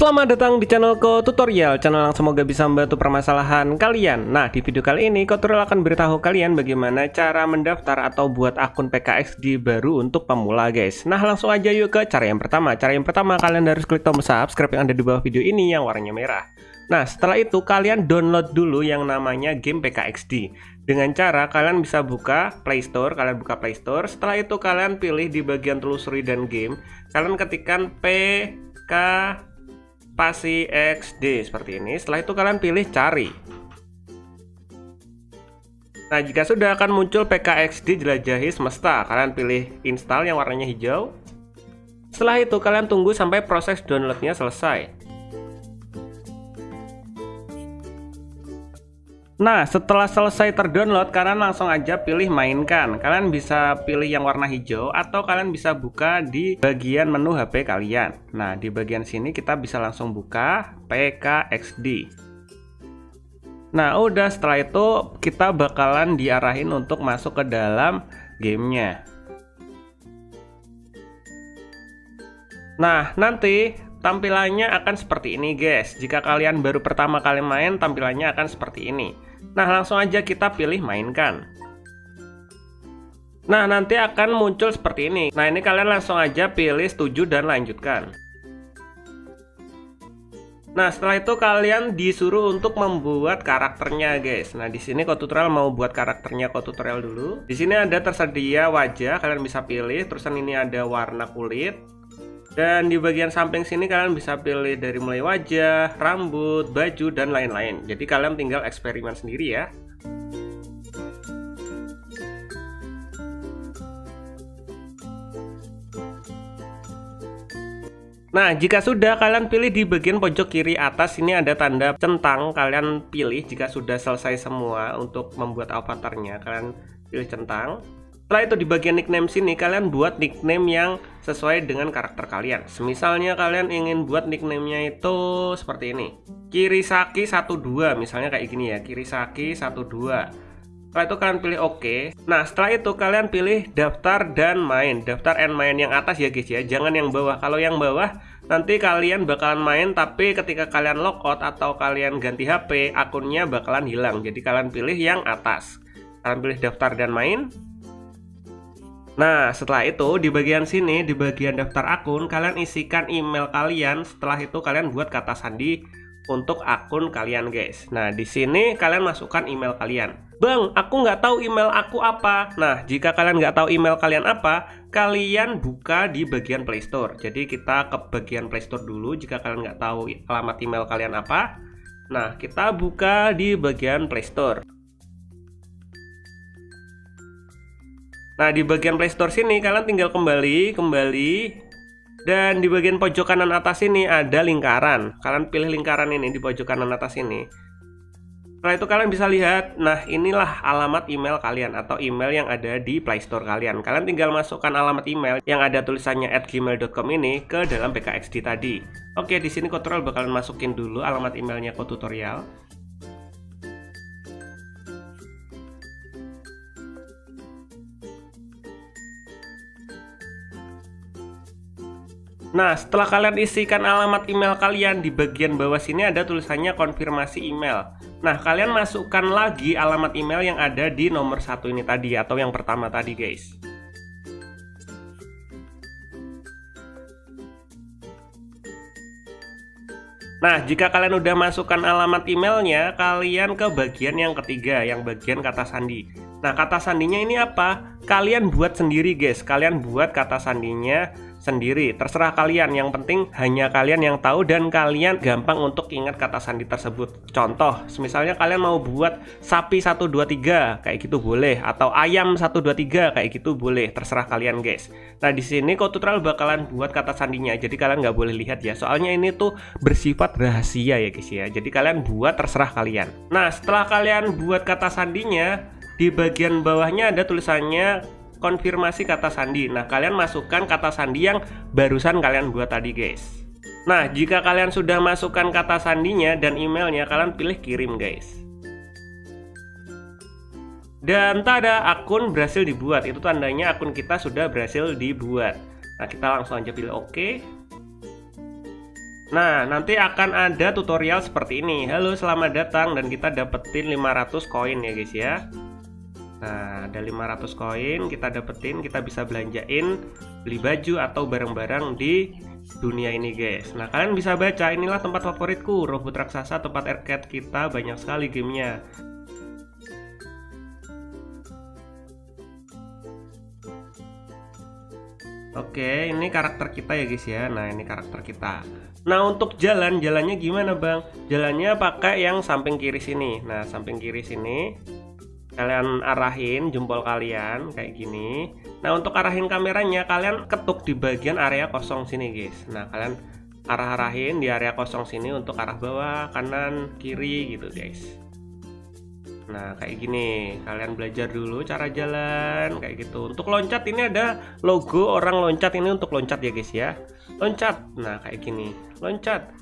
Selamat datang di channelku tutorial, channel yang semoga bisa membantu permasalahan kalian. Nah, di video kali ini tutorial akan beritahu kalian bagaimana cara mendaftar atau buat akun PKXD baru untuk pemula, guys. Nah, langsung aja yuk ke cara yang pertama. Cara yang pertama, kalian harus klik tombol subscribe yang ada di bawah video ini yang warnanya merah. Nah, setelah itu kalian download dulu yang namanya game PKXD. Dengan cara kalian bisa buka Play Store, Setelah itu kalian pilih di bagian telusuri dan game, kalian ketikkan PK Spasi XD seperti ini. Setelah itu kalian pilih cari. Nah, jika sudah akan muncul PKXD jelajahi semesta. Kalian pilih install yang warnanya hijau. Setelah itu kalian tunggu sampai proses downloadnya selesai. Nah, setelah selesai terdownload, kalian langsung aja pilih mainkan. Kalian bisa pilih yang warna hijau atau kalian bisa buka di bagian menu HP kalian. Nah, di bagian sini kita bisa langsung buka PKXD. Nah, udah, setelah itu kita bakalan diarahin untuk masuk ke dalam gamenya. Nah, nanti tampilannya akan seperti ini, guys. Jika kalian baru pertama kali main, tampilannya akan seperti ini. Nah, langsung aja kita pilih mainkan. Nah, nanti akan muncul seperti ini. Nah, ini kalian langsung aja pilih setuju dan lanjutkan. Nah, setelah itu kalian disuruh untuk membuat karakternya, guys. Nah, di sini Kotutorial mau buat karakternya Kotutorial dulu. Di sini ada tersedia wajah, kalian bisa pilih. Terusan ini ada warna kulit. Dan di bagian samping sini kalian bisa pilih dari mulai wajah, rambut, baju, dan lain-lain. Jadi kalian tinggal eksperimen sendiri ya. Nah, jika sudah, kalian pilih di bagian pojok kiri atas ini ada tanda centang. Kalian pilih jika sudah selesai semua untuk membuat avatarnya. Kalian pilih centang. Setelah itu di bagian nickname sini kalian buat nickname yang sesuai dengan karakter kalian. Misalnya kalian ingin buat nickname-nya itu seperti ini. Kirisaki 12 misalnya kayak gini ya, Kirisaki 12. Setelah itu kalian pilih OK. Nah, setelah itu kalian pilih daftar dan main. Daftar and main yang atas ya guys ya, jangan yang bawah. Kalau yang bawah nanti kalian bakalan main, tapi ketika kalian logout atau kalian ganti HP, akunnya bakalan hilang. Jadi kalian pilih yang atas. Kalian pilih daftar dan main. Nah, setelah itu di bagian sini, di bagian daftar akun, kalian isikan email kalian. Setelah itu kalian buat kata sandi untuk akun kalian, guys. Nah, di sini kalian masukkan email kalian. Bang, aku nggak tahu email aku apa. Nah, jika kalian nggak tahu email kalian apa, kalian buka di bagian Play Store. Jadi kita ke bagian Play Store dulu. Jika kalian nggak tahu alamat email kalian apa, nah kita buka di bagian Play Store. Nah, di bagian Play Store sini kalian tinggal kembali, dan di bagian pojok kanan atas ini ada lingkaran. Kalian pilih lingkaran ini di pojok kanan atas ini. Setelah itu kalian bisa lihat, nah inilah alamat email kalian atau email yang ada di Play Store kalian. Kalian tinggal masukkan alamat email yang ada tulisannya @gmail.com ini ke dalam PKXD tadi. Oke, di sini Kotutorial bakalan masukin dulu alamat emailnya Kotutorial. Nah, setelah kalian isikan alamat email kalian, di bagian bawah sini ada tulisannya konfirmasi email. Nah, kalian masukkan lagi alamat email yang ada di nomor 1 ini tadi, atau yang pertama tadi, guys. Nah, jika kalian udah masukkan alamat emailnya, kalian ke bagian yang ketiga, yang bagian kata sandi. Nah, kata sandinya ini apa? Kalian buat sendiri, guys. Kalian buat kata sandinya sendiri, terserah kalian. Yang penting hanya kalian yang tahu dan kalian gampang untuk ingat kata sandi tersebut. Contoh, misalnya kalian mau buat sapi 123 kayak gitu boleh, atau ayam 123 kayak gitu boleh, terserah kalian, guys. Nah, di sini Kotutorial bakalan buat kata sandinya, jadi kalian nggak boleh lihat ya, soalnya ini tuh bersifat rahasia ya guys ya. Jadi kalian buat terserah kalian. Nah, setelah kalian buat kata sandinya, di bagian bawahnya ada tulisannya konfirmasi kata sandi. Nah, kalian masukkan kata sandi yang barusan kalian buat tadi, guys. Nah, jika kalian sudah masukkan kata sandinya dan emailnya, kalian pilih kirim, guys. Dan tada, akun berhasil dibuat. Itu tandanya akun kita sudah berhasil dibuat. Nah, kita langsung aja pilih OK. Nah, nanti akan ada tutorial seperti ini. Halo, selamat datang, dan kita dapetin 500 koin ya guys ya. Nah, ada 500 koin kita dapetin, kita bisa belanjain beli baju atau barang-barang di dunia ini guys. Nah, kalian bisa baca, inilah tempat favoritku, robot raksasa, tempat arcade kita, banyak sekali gamenya. Oke, ini karakter kita ya guys ya. Nah, ini karakter kita. Nah, untuk jalannya gimana bang? Jalannya pakai yang samping kiri sini. Nah, samping kiri sini kalian arahin jempol kalian kayak gini. Nah, untuk arahin kameranya kalian ketuk di bagian area kosong sini guys. Nah, kalian arahin di area kosong sini untuk arah bawah, kanan, kiri gitu guys. Nah, kayak gini, kalian belajar dulu cara jalan kayak gitu. Untuk loncat ini ada logo orang loncat, ini untuk loncat ya guys ya. Loncat. Nah, kayak gini. Loncat.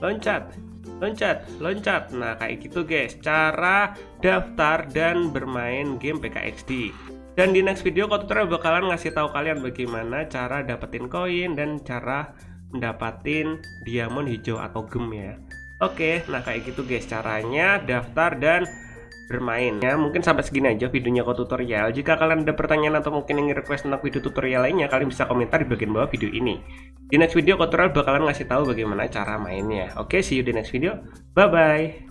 Loncat. Loncat, loncat. Nah, kayak gitu guys, cara daftar dan bermain game PKXD. Dan di next video tutorial bakalan ngasih tahu kalian bagaimana cara dapetin koin dan cara mendapatin diamond hijau atau gem ya. Oke, nah kayak gitu guys caranya daftar dan bermain ya. Mungkin sampai segini aja videonya tutorial. Jika kalian ada pertanyaan atau mungkin ingin request tentang video tutorial lainnya, kalian bisa komentar di bagian bawah video ini. Di next video tutorial bakalan ngasih tahu bagaimana cara mainnya. Oke, see you di next video. Bye bye.